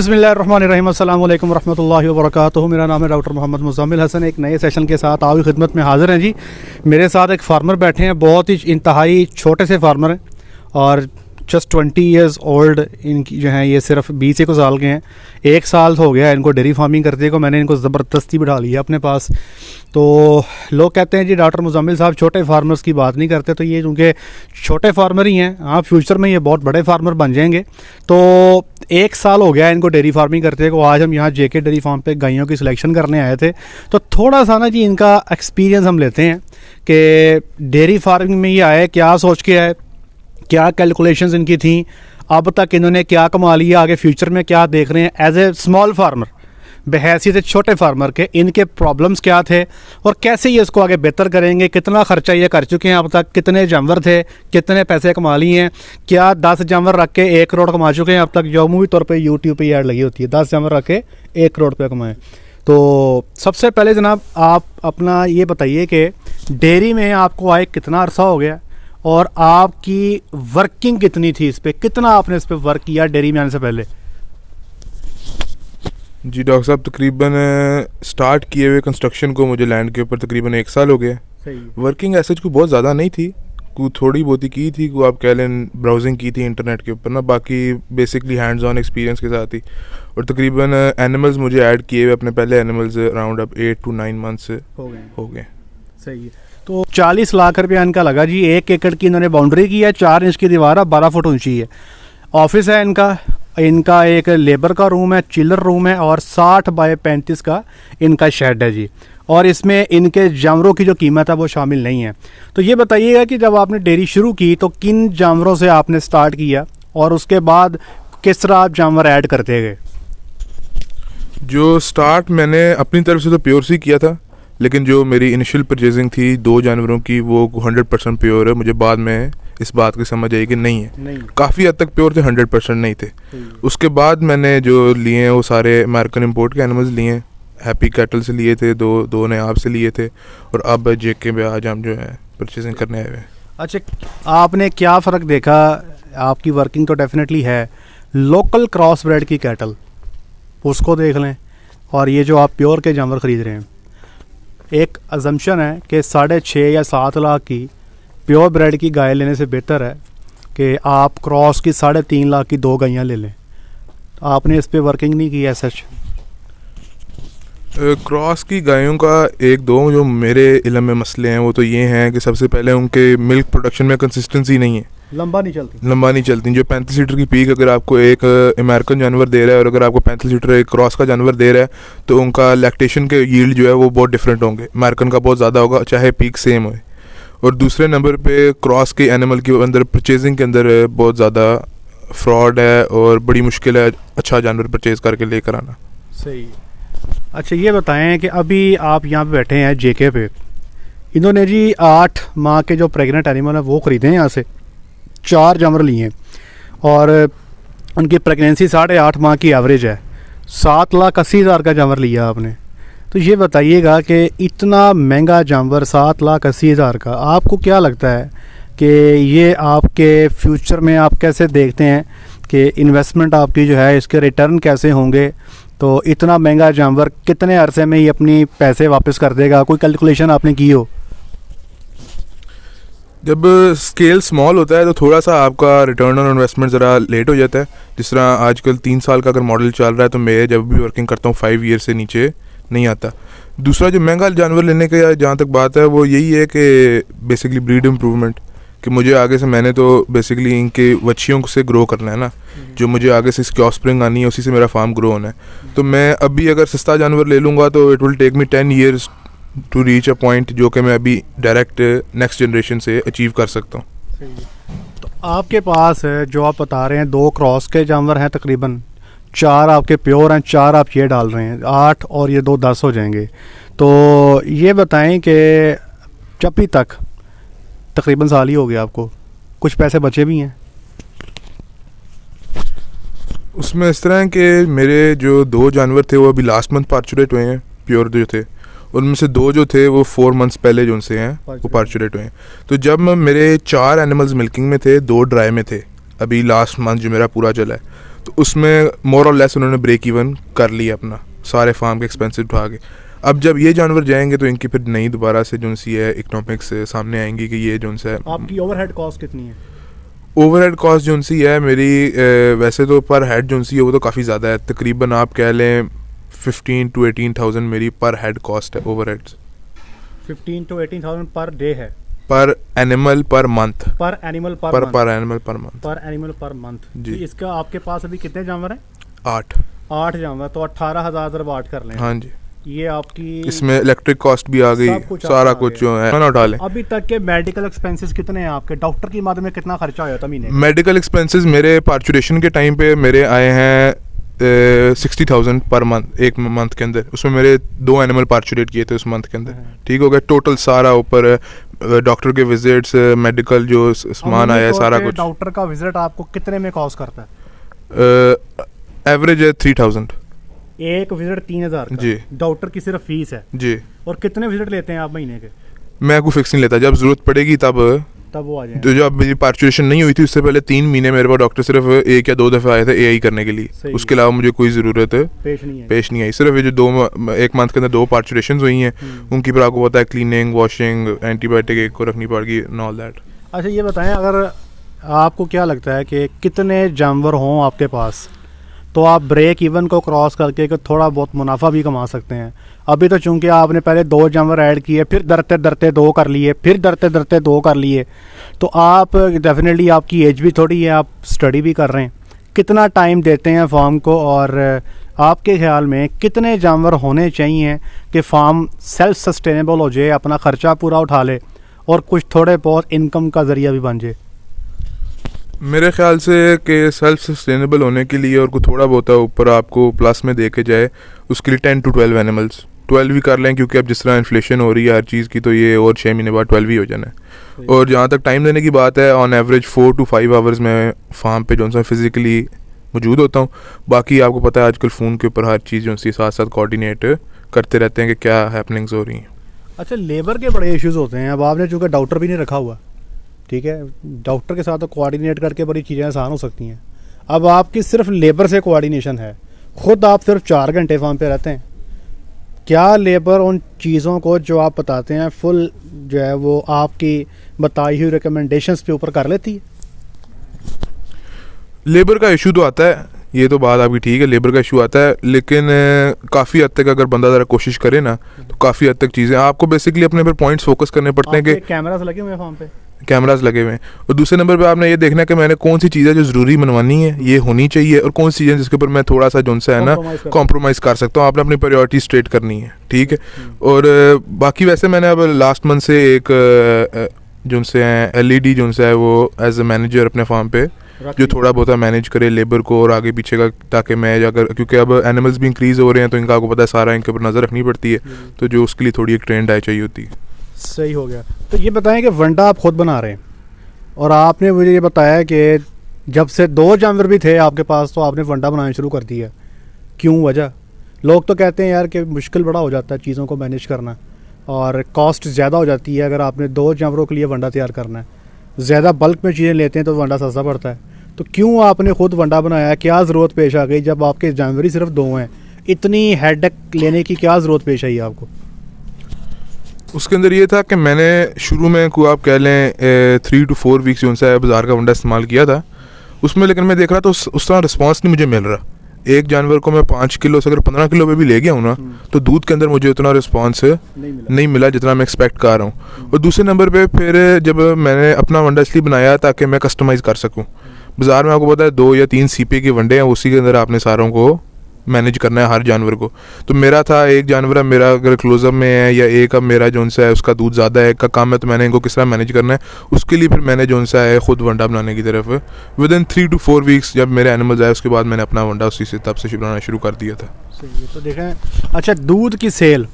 बिस्मिल्लाहिर्रहमानिर्रहीम अस्सलाम वालेकुम रहमतुल्लाहि व बरकातुहू। मेरा नाम है डॉक्टर मोहम्मद मुज़म्मिल हसन। एक नए सेशन के साथ आपकी खिदमत में हाज़िर हैं जी। मेरे साथ एक फार्मर बैठे हैं, बहुत ही इंतहाई छोटे से फार्मर हैं और जस्ट 20 ईयर्स ओल्ड इनकी जो हैं, ये सिर्फ 20 एक साल के हैं। 1 साल हो गया इनको डेयरी फार्मिंग करते को, मैंने इनको ज़बरदस्ती बिठा लिया अपने पास। तो लोग कहते हैं जी डॉक्टर मुज़म्मिल साहब छोटे फार्मर्स की बात नहीं करते, तो ये चूँकि छोटे फार्मर ही हैं, हाँ फ्यूचर में ये बहुत बड़े फार्मर बन जाएंगे। तो 1 साल हो गया इनको डेयरी फार्मिंग करते को। आज हम यहाँ जेके डेयरी फार्म पे गायों की सिलेक्शन करने आए थे, तो थोड़ा सा ना जी इनका एक्सपीरियंस हम लेते हैं कि डेयरी फार्मिंग में ये आए, क्या सोच के आए, क्या कैलकुलेशंस इनकी थी, अब तक इन्होंने क्या कमा लिया, आगे फ्यूचर में क्या देख रहे हैं एज ए स्मॉल फार्मर, बहैसियत छोटे फार्मर के, इनके प्रॉब्लम्स क्या थे और कैसे ये इसको आगे बेहतर करेंगे, कितना ख़र्चा ये कर चुके हैं अब तक, कितने जानवर थे, कितने पैसे कमा लिए हैं, क्या 10 जानवर रख के 1 करोड़ कमा चुके हैं अब तक, जो मूवी तौर पे यूट्यूब पे ऐड लगी होती है 10 जानवर रख के 1 करोड़ रुपये कमाएँ। तो सबसे पहले जनाब आप अपना ये बताइए कि डेयरी में आपको आए कितना अरसा हो गया और आपकी वर्किंग कितनी थी, इस पर कितना आपने इस पर वर्क किया डेयरी में आने से पहले? जी डॉक्टर साहब, तकरीबन स्टार्ट किए हुए कंस्ट्रक्शन को मुझे लैंड के ऊपर तकरीबन 1 साल हो गया। वर्किंग ऐसे कोई बहुत ज़्यादा नहीं थी, कोई थोड़ी बहुत ही की थी, कोई आप कह लें ब्राउजिंग की थी इंटरनेट के ऊपर ना, बाकी बेसिकली हैंड्स ऑन एक्सपीरियंस के साथ ही। और तकरीबन एनिमल्स मुझे ऐड किए हुए अपने पहले एनिमल्स अराउंड अब 8 to 9 मंथ्स हो गए। सही है। तो 40 लाख रुपया इनका लगा जी। 1 एकड़ की इन्होंने बाउंड्री की है, 4 इंच की दीवार है, 12 फुट ऊंची है। ऑफिस है इनका एक लेबर का रूम है, चिलर रूम है और 60 बाय 35 का इनका शेड है जी। और इसमें इनके जानवरों की जो कीमत है वो शामिल नहीं है। तो ये बताइएगा कि जब आपने डेयरी शुरू की तो किन जानवरों से आपने स्टार्ट किया और उसके बाद किस तरह आप जानवर ऐड करते गए? जो स्टार्ट मैंने अपनी तरफ से तो प्योर से किया था, लेकिन जो मेरी इनिशियल परचेजिंग थी 2 जानवरों की वो 100% प्योर है। मुझे बाद में इस बात की समझ आई कि नहीं है, काफ़ी हद तक प्योर थे, 100% नहीं थे। उसके बाद मैंने जो लिए हैं वो सारे अमेरिकन इंपोर्ट के एनिमल्स लिए हैं। हैप्पी कैटल से लिए थे, दो ने आप से लिए थे, और अब जेके पे आज हम जो है परचेजिंग करने आए हुए हैं। अच्छा, आपने क्या फ़र्क देखा? आपकी वर्किंग तो डेफिनेटली है, लोकल क्रॉस ब्रेड की कैटल उसको देख लें और ये जो आप प्योर के जानवर ख़रीद रहे हैं। एक अजम्पशन है कि 6.5 या 7 लाख की प्योर ब्रेड की गाय लेने से बेहतर है कि आप क्रॉस की 3.5 लाख की 2 गायें ले लें। आपने इस पे वर्किंग नहीं की ऐसा? क्रॉस की गायों का 1-2 जो मेरे इल्म में मसले हैं वो तो ये हैं कि सबसे पहले उनके मिल्क प्रोडक्शन में कंसिस्टेंसी नहीं है, लंबा नहीं चलती। जो 35 लीटर की पीक अगर आपको एक अमेरिकन जानवर दे रहा है और अगर आपको 35 लीटर एक क्रॉस का जानवर दे रहा है तो उनका लैक्टेशन के यील्ड जो है वो बहुत डिफरेंट होंगे। अमेरिकन का बहुत ज़्यादा होगा चाहे पीक सेम हो। और दूसरे नंबर पे क्रॉस के एनिमल के अंदर परचेजिंग के अंदर बहुत ज़्यादा फ्रॉड है और बड़ी मुश्किल है अच्छा जानवर परचेज़ करके लेकर आना। सही। अच्छा, ये बताएं कि अभी आप यहाँ पे बैठे हैं जेके पे, इन्होंने जी 8 माह के जो प्रेग्नेंट एनिमल है वो ख़रीदे हैं, यहाँ से 4 जानवर लिए हैं और उनकी प्रेगनेंसी 8.5 माह की एवरेज है। 7,80,000 का जानवर लिया आपने। तो ये बताइएगा कि इतना महंगा जानवर 7,80,000 का, आपको क्या लगता है कि ये आपके फ्यूचर में आप कैसे देखते हैं कि इन्वेस्टमेंट आपकी जो है इसके रिटर्न कैसे होंगे? तो इतना महंगा जानवर कितने अरसे में ही अपनी पैसे वापस कर देगा? कोई कैलकुलेशन आपने की हो? जब स्केल स्मॉल होता है तो थोड़ा सा आपका रिटर्न ऑन इन्वेस्टमेंट ज़रा लेट हो जाता है। जिस तरह आजकल 3 साल का अगर मॉडल चल रहा है तो मैं जब भी वर्किंग करता हूँ 5 ईयर से नीचे नहीं आता। दूसरा जो महंगा जानवर लेने का जहाँ तक बात है वो यही है कि बेसिकली ब्रीड इम्प्रूवमेंट, कि मुझे आगे से मैंने तो बेसिकली इनके बच्चियों से ग्रो करना है ना, जो मुझे आगे से इसकी ऑफस्प्रिंग आनी है उसी से मेरा फार्म ग्रो होना है। तो मैं अभी अगर सस्ता जानवर ले लूँगा तो it will take me 10 years to reach a point जो कि मैं अभी डायरेक्ट नेक्स्ट जनरेशन से अचीव कर सकता हूँ। तो आपके पास जो आप बता रहे हैं 2 क्रॉस के जानवर हैं, तकरीबन 4 आपके प्योर हैं, 4 आप ये डाल रहे हैं, 8 और ये 2 10 हो जाएंगे। तो ये बताएं कि जब भी तक तकरीबन साल ही हो गया आपको, कुछ पैसे बचे भी हैं उसमें? इस तरह है कि मेरे जो 2 जानवर थे वो अभी लास्ट मंथ पार्चुरेट हुए हैं, प्योर जो थे। उनमें से 2 जो थे वो 4 मंथ्स पहले जो उनसे हैं वो पार्चुरेट हुए हैं। तो जब मेरे 4 एनिमल्स मिल्किंग में थे, 2 ड्राई में थे, अभी लास्ट मंथ जो मेरा पूरा चला है, तो उसमें मोर और लेस उन्होंने ब्रेक इवन कर लिया अपना, सारे फार्म के एक्सपेंसेस उठा के। अब जब ये जानवर जाएंगे तो इनकी फिर नई दोबारा से जो सी है इकोनॉमिक्स सामने आएंगी कि ये जो है। आपकी ओवरहेड कॉस्ट कितनी है? ओवरहेड कॉस्ट जो सी है मेरी वैसे तो पर हेड जो सी है वो तो काफ़ी ज़्यादा है, तकरीबन आप कह लें 15 to 18,000 मेरी पर हेड कॉस्ट है ओवरहेड्स। 15 to 18,000 पर डे है? पर एनिमल पर मंथ। पर एनिमल पर पर month? पर एनिमल पर मंथ। पर एनिमल पर मंथ जी। तो इसका आपके पास अभी कितने जानवर हैं? 8 जानवर, तो 18,000 जब 8 कर लें। हाँ जी। ये आपकी इसमें इलेक्ट्रिक कॉस्ट भी आ गई, सब कुछ सारा आ कुछ गया। जो है ना उठा लें। अभी तक के मेडिकल एक्सपेंसेस कितने हैं आपके? डॉक्टर की मदद में कितना खर्चा आया था महीने का? मेडिकल एक्सपेंसेस मेरे पार्चुरेशन के टाइम पे मेरे आए हैं 60,000 पर मंथ, एक मंथ के अंदर। उसमें मेरे 2 एनिमल पार्चुरेट किए थे उस मंथ के अंदर। ठीक हो गया टोटल सारा ऊपर डॉक्टर के विजिट्स, मेडिकल जो सामान आया है सारा कुछ। डॉक्टर का विजिट आपको कितने में कॉस्ट करता है? एवरेज है 3,000 एक विजिट 3,000 का? जी। डॉक्टर की सिर्फ फीस है? जी। और कितने विजिट लेते हैं आप महीने के? मैं कोई फिक्स नहीं लेता, जब जरूरत पड़ेगी तब वो आ जाए। तो जब मेरी पार्चुरेशन नहीं हुई थी उससे पहले 3 महीने मेरे पास डॉक्टर सिर्फ 1 या 2 दफ़े आए थे एआई करने के लिए। उसके अलावा मुझे कोई ज़रूरत पेश नहीं आई। सिर्फ ये जो 1 मंथ के अंदर 2 पार्चुरेशन हुई हैं उनकी फिर आपको पता है क्लीनिंग, वॉशिंग, एंटीबायोटिक एक को रखनी पड़ेगी एंड ऑल दैट। अच्छा ये बताएं, अगर आपको क्या लगता है कि कितने जानवर हों आपके पास तो आप ब्रेक इवन को क्रॉस करके थोड़ा बहुत मुनाफा भी कमा सकते हैं? अभी तो चूंकि आपने पहले 2 जानवर ऐड किए, फिर डरते डरते 2 कर लिए, फिर डरते डरते 2 कर लिए, तो आप डेफिनेटली आपकी एज भी थोड़ी है, आप स्टडी भी कर रहे हैं। कितना टाइम देते हैं फार्म को, और आपके ख्याल में कितने जानवर होने चाहिए कि फार्म सेल्फ सस्टेनेबल हो जाए, अपना ख़र्चा पूरा उठा ले और कुछ थोड़े बहुत इनकम का ज़रिया भी बन जाए? मेरे ख्याल से कि सेल्फ सस्टेनेबल होने के लिए और कुछ थोड़ा बहुत ऊपर आपको प्लस में देखे जाए उसके लिए 10 to 12 एनिमल्स। 12 भी कर लें क्योंकि अब जिस तरह इन्फ्लेशन हो रही है हर चीज़ की तो ये और 6 महीने बाद 12 ही हो जाना है। और जहाँ तक टाइम देने की बात है, ऑन एवरेज 4 to 5 आवर्स में फार्म पे जो सा फिज़िकली मौजूद होता हूँ। बाकी आपको पता है आजकल फ़ोन के ऊपर हर चीज़ जो सी साथ साथ कोऑर्डिनेट करते रहते हैं कि क्या हैपनिंग्स हो रही हैं। अच्छा, लेबर के बड़े इश्यूज़ होते हैं। अब आपने चूँकि डॉक्टर भी नहीं रखा हुआ, ठीक है, डॉक्टर के साथ तो कोऑर्डिनेट करके बड़ी चीज़ें आसान हो सकती हैं। अब आपकी सिर्फ लेबर से कोऑर्डिनेशन है, ख़ुद आप सिर्फ 4 घंटे फार्म पे रहते हैं, क्या लेबर उन चीज़ों को जो आप बताते हैं फुल जो है वो आपकी बताई हुई रिकमेंडेशंस पे ऊपर कर लेती है? लेबर का इशू तो आता है, ये तो बात आपकी ठीक है, लेबर का इशू आता है, लेकिन काफ़ी हद तक अगर बंदा ज़रा कोशिश करे ना तो काफ़ी हद तक चीज़ें आपको बेसिकली अपने पर पॉइंट्स फोकस करने पड़ते हैं कि कैमरास लगे हुए हैं फार्म पे, कैमरास लगे हुए हैं, और दूसरे नंबर पे आपने ये देखना है कि मैंने कौन सी चीज़ें जो ज़रूरी मनवानी है ये होनी चाहिए और कौन सी चीज़ें जिसके ऊपर मैं थोड़ा सा जो है ना कॉम्प्रोमाइज़ कर सकता हूँ। आपने अपनी प्रायोरिटी स्ट्रेट करनी है, ठीक है। और बाकी वैसे मैंने अब लास्ट मंथ से एक जो से LED जो है वो एज ए मैनेजर अपने फार्म पे जो थोड़ा बहुत मैनेज करे लेबर को और आगे पीछे का, ताकि मैं अगर क्योंकि अब एनिमल्स भी इंक्रीज़ हो रहे हैं तो इनका आपको पता है सारा इनके ऊपर नज़र रखनी पड़ती है, तो जो उसके लिए थोड़ी एक ट्रेंड आई चाहिए होती है। सही हो गया। तो ये बताएं कि वंडा आप खुद बना रहे हैं और आपने मुझे ये बताया कि जब से 2 जानवर भी थे आपके पास तो आपने वंडा बनाना शुरू कर दिया, क्यों वजह? लोग तो कहते हैं यार कि मुश्किल बड़ा हो जाता है चीज़ों को मैनेज करना और कॉस्ट ज़्यादा हो जाती है अगर आपने 2 जानवरों के लिए वंडा तैयार करना है, ज़्यादा बल्क में चीज़ें लेते हैं तो वंडा सस्ता पड़ता है। तो क्यों आपने खुद वंडा बनाया? क्या ज़रूरत पेश आ गई जब आपके जानवर ही सिर्फ 2 हैं? इतनी हेडेक लेने की क्या ज़रूरत पेश आई आपको? उसके अंदर ये था कि मैंने शुरू में को आप कह लें 3 to 4 वीक्स जो है बाज़ार का वंडा इस्तेमाल किया था उसमें, लेकिन मैं देख रहा था उस तरह रिस्पांस नहीं मुझे मिल रहा। एक जानवर को मैं 5 किलो से अगर 15 किलो पे भी ले गया हूँ ना तो दूध के अंदर मुझे उतना रिस्पांस नहीं मिला जितना मैं एक्सपेक्ट कर रहा हूँ। और दूसरे नंबर पे फिर जब मैंने अपना वंडा इसलिए बनाया ताकि मैं कस्टमाइज़ कर सकूँ। बाज़ार में आपको पता है 2 या 3 CP के वंडे हैं, उसी के अंदर आपने सारों को मैनेज करना है हर जानवर को। तो मेरा था एक जानवर है मेरा अगर क्लोजअप में है या एक अब मेरा जो है उसका दूध ज़्यादा है, का काम है, तो मैंने इनको किस तरह मैनेज करना है उसके लिए फिर मैंने जो है ख़ुद वंडा बनाने की तरफ विदिन 3 to 4 वीक्स जब मेरे एनिमल्स आए उसके बाद मैंने अपना वंडा उसी से तब से बनाना शुरू कर दिया था। सही है। तो देखें, अच्छा दूध की सेल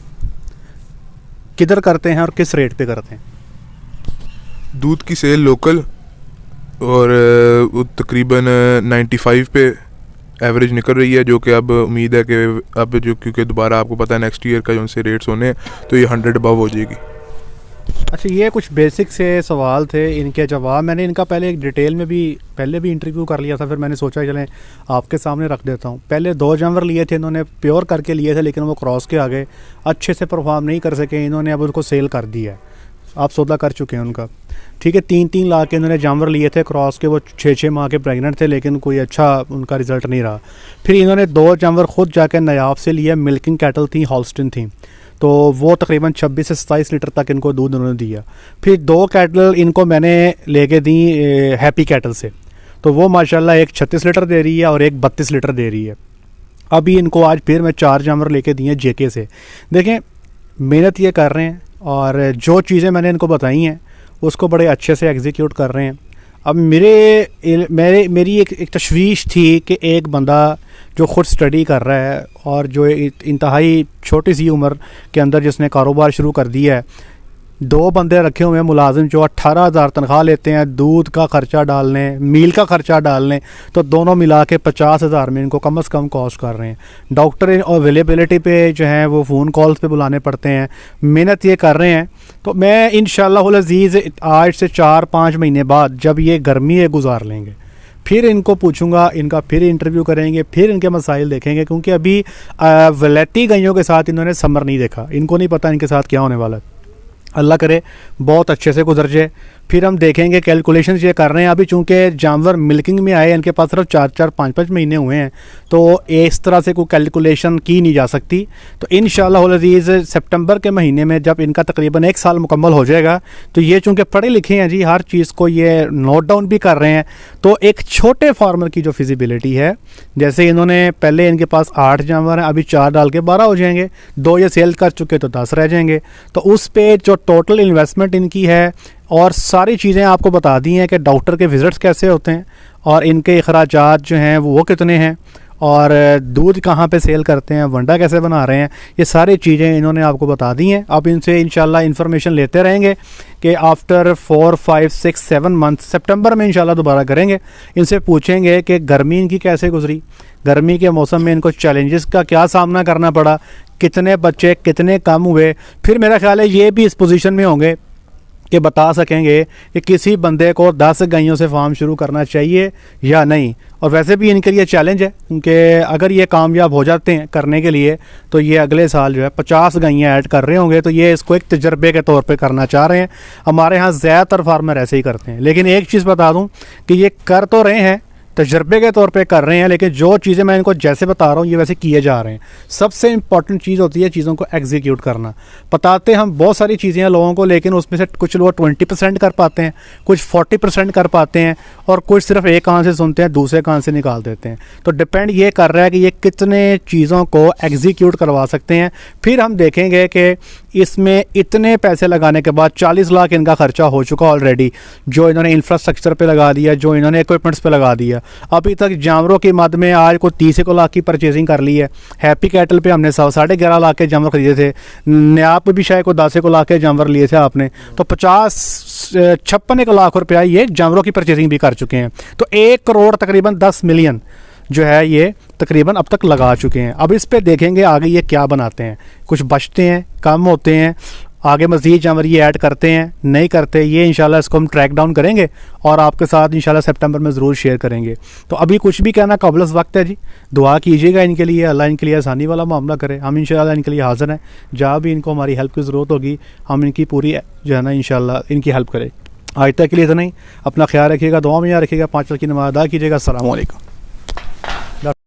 किधर करते हैं और किस रेट पे करते हैं? दूध की सेल लोकल और तकरीबन 95 पे एवरेज निकल रही है, जो कि अब उम्मीद है कि अब जो क्योंकि दोबारा आपको पता है नेक्स्ट ईयर का जो उनसे रेट्स होने हैं तो ये 100 अबव हो जाएगी। अच्छा, ये कुछ बेसिक से सवाल थे, इनके जवाब मैंने इनका पहले एक डिटेल में भी पहले भी इंटरव्यू कर लिया था, फिर मैंने सोचा चलें आपके सामने रख देता हूँ। पहले 2 जानवर लिए थे इन्होंने, प्योर करके लिए थे, लेकिन वो क्रॉस के आगे अच्छे से परफॉर्म नहीं कर सके, इन्होंने अब उनको सेल कर दिया है। आप सौदा कर चुके हैं उनका, ठीक है। 3-3 लाख के इन्होंने जानवर लिए थे क्रॉस के, वो 6-6 माह के प्रेग्नेंट थे, लेकिन कोई अच्छा उनका रिज़ल्ट नहीं रहा। फिर इन्होंने 2 जानवर ख़ुद जाकर नायाब से लिए, मिल्किंग कैटल थी, हॉल्स्टिन थी, तो वो तकरीबन 26 से 27 लीटर तक इनको दूध उन्होंने दिया। फिर 2 कैटल इनको मैंने लेके दी हैप्पी कैटल से, तो वो माशाल्लाह एक 36 लीटर दे रही है और एक 32 लीटर दे रही है। अभी इनको आज फिर मैं 4 जानवर लेके दिए जेके से। देखें, मेहनत ये कर रहे हैं और जो चीज़ें मैंने इनको बताई हैं उसको बड़े अच्छे से एग्जीक्यूट कर रहे हैं। अब मेरी एक तशवीश थी कि एक बंदा जो ख़ुद स्टडी कर रहा है और जो इंतहाई छोटी सी उम्र के अंदर जिसने कारोबार शुरू कर दिया है, 2 बंदे रखे हुए हैं मुलाजिम जो 18,000 तनख्वाह लेते हैं, दूध का ख़र्चा डालने, मील का ख़र्चा डालने, तो दोनों मिला के 50,000 में इनको कम से कम कॉस्ट कर रहे हैं। डॉक्टर अवेलेबिलिटी पे जो है वो फ़ोन कॉल्स पे बुलाने पड़ते हैं, मेहनत ये कर रहे हैं। तो मैं इंशाअल्लाह अज़ीज़ आज से 4-5 महीने बाद जब ये गर्मी है गुजार लेंगे, फिर इनको पूछूंगा, इनका फिर इंटरव्यू करेंगे, फिर इनके मसाइल देखेंगे, क्योंकि अभी वलैती गायों के साथ इन्होंने समर नहीं देखा, इनको नहीं पता इनके साथ क्या होने वाला है। अल्लाह करे बहुत अच्छे से गुजर जाए, फिर हम देखेंगे। कैलकुलेशंस ये कर रहे हैं अभी, चूँकि जानवर मिल्किंग में आए, इनके पास सिर्फ 4-4, 5-5 महीने हुए हैं, तो इस तरह से कोई कैलकुलेशन की नहीं जा सकती। तो इंशाअल्लाह अज़ीज़ सितंबर के महीने में जब इनका तकरीबन 1 साल मुकम्मल हो जाएगा, तो ये चूँकि पढ़े लिखे हैं जी, हर चीज़ को ये नोट डाउन भी कर रहे हैं, तो एक छोटे फार्मर की जो फिजिबिलिटी है, जैसे इन्होंने पहले इनके पास 8 जानवर हैं, अभी 4 डाल के 12 हो जाएंगे, 2 ये सेल कर चुके तो 10 रह जाएंगे। तो उस पर जो टोटल इन्वेस्टमेंट इनकी है और सारी चीज़ें आपको बता दी हैं कि डॉक्टर के विज़िट्स कैसे होते हैं और इनके अखराजात जो हैं वो कितने हैं, और दूध कहाँ पे सेल करते हैं, वंडा कैसे बना रहे हैं, ये सारी चीज़ें इन्होंने आपको बता दी हैं। अब इनसे इंशाल्लाह इन्फॉर्मेशन लेते रहेंगे कि आफ्टर 4, 5, 6, 7 मंथ सितंबर में इंशाल्लाह दोबारा करेंगे। इनसे पूछेंगे कि गर्मी इनकी कैसे गुजरी, गर्मी के मौसम में इनको चैलेंजेस का क्या सामना करना पड़ा, कितने बच्चे कितने कम हुए। फिर मेरा ख्याल है ये भी इस पोजीशन में होंगे कि बता सकेंगे कि किसी बंदे को 10 गायों से फार्म शुरू करना चाहिए या नहीं। और वैसे भी इनके लिए चैलेंज है, क्योंकि अगर ये कामयाब हो जाते हैं करने के लिए, तो ये अगले साल जो है 50 गायें ऐड कर रहे होंगे, तो ये इसको एक तजर्बे के तौर पे करना चाह रहे हैं। हमारे यहाँ ज़्यादातर फार्मर ऐसे ही करते हैं, लेकिन एक चीज़ बता दूँ कि ये कर तो रहे हैं, तजर्बे के तौर पे कर रहे हैं, लेकिन जो चीज़ें मैं इनको जैसे बता रहा हूँ ये वैसे किए जा रहे हैं। सबसे इंपॉर्टेंट चीज़ होती है चीज़ों को एग्जीक्यूट करना। बताते हम बहुत सारी चीज़ें हैं लोगों को, लेकिन उसमें से कुछ लोग 20% कर पाते हैं, कुछ 40% कर पाते हैं, और कुछ सिर्फ एक कान से सुनते हैं दूसरे कान से निकाल देते हैं। तो डिपेंड ये कर रहा है कि ये कितने चीज़ों को एग्जीक्यूट करवा सकते हैं। फिर हम देखेंगे कि इसमें इतने पैसे लगाने के बाद 40 लाख इनका खर्चा हो चुका ऑलरेडी, जो इन्होंने इंफ्रास्ट्रक्चर पे लगा दिया, जो इन्होंने इक्विपमेंट्स पे लगा दिया। अभी तक जानवरों की मद में आज को 30 लाख की परचेजिंग कर ली है। हैप्पी कैटल पे हमने 11.5 लाख के जानवर खरीदे थे, न्याब पे भी शायद को 10 लाख के जानवर लिए थे आपने, तो 56 लाख रुपया ये जानवरों की परचेजिंग भी कर चुके हैं। तो 1 करोड़ तकरीबन 10 मिलियन जो है ये तकरीबन अब तक लगा चुके हैं। अब इस पे देखेंगे आगे ये क्या बनाते हैं, कुछ बचते हैं, कम होते हैं, आगे मज़ीद जानवर ये ऐड करते हैं नहीं करते, ये इंशाल्लाह इसको हम ट्रैक डाउन करेंगे और आपके साथ इंशाल्लाह सितंबर में ज़रूर शेयर करेंगे। तो अभी कुछ भी कहना काबिल वक्त है जी, दुआ कीजिएगा इनके लिए, अल्लाह इनके लिए आसानी वाला मामला करे। हम इंशाल्लाह इनके लिए हाज़िर हैं, जहाँ भी इनको हमारी हेल्प की ज़रूरत होगी हम इनकी पूरी जो है ना इंशाल्लाह इनकी हेल्प करें। आज तक के लिए इतना ही, अपना ख्याल रखिएगा, दुआ में याद रखिएगा, 5 वक्त की नमाज़ अदा कीजिएगा। अस्सलामु अलैकुम।